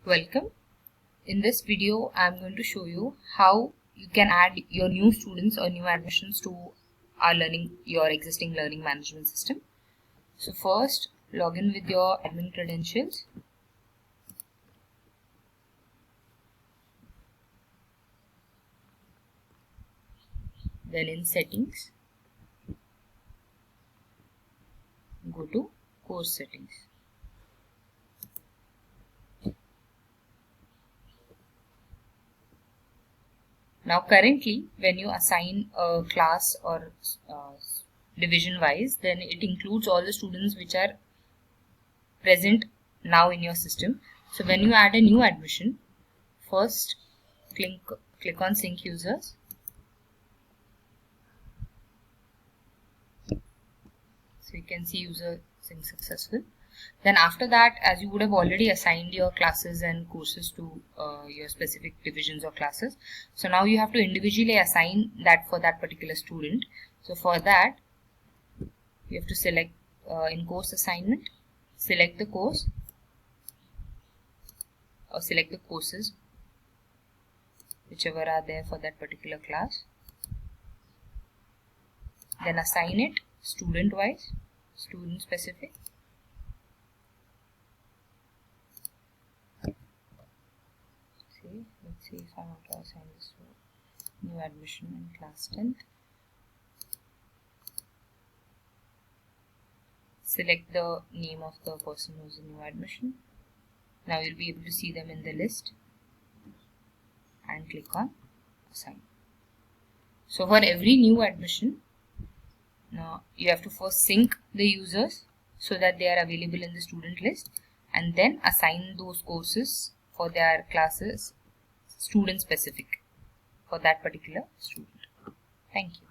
Welcome. In this video, I am going to show you how you can add your new students or new admissions to your existing learning management system. So first, log in with your admin credentials. Then in settings, go to course settings. Now currently, when you assign a class or division wise, then it includes all the students which are present now in your system. So when you add a new admission, first click on sync users. So you can see user sync successful. Then after that, as you would have already assigned your classes and courses to your specific divisions or classes, so now you have to individually assign that for that particular student. So for that, you have to select in course assignment, select the course or select the courses, whichever are there for that particular class. Then assign it student wise, student specific. Let's see if I want to assign this to new admission in class 10th. Select the name of the person who's a new admission. Now you'll be able to see them in the list and click on assign. So for every new admission, now you have to first sync the users so that they are available in the student list, and then assign those courses for their classes student specific for that particular student. Thank you.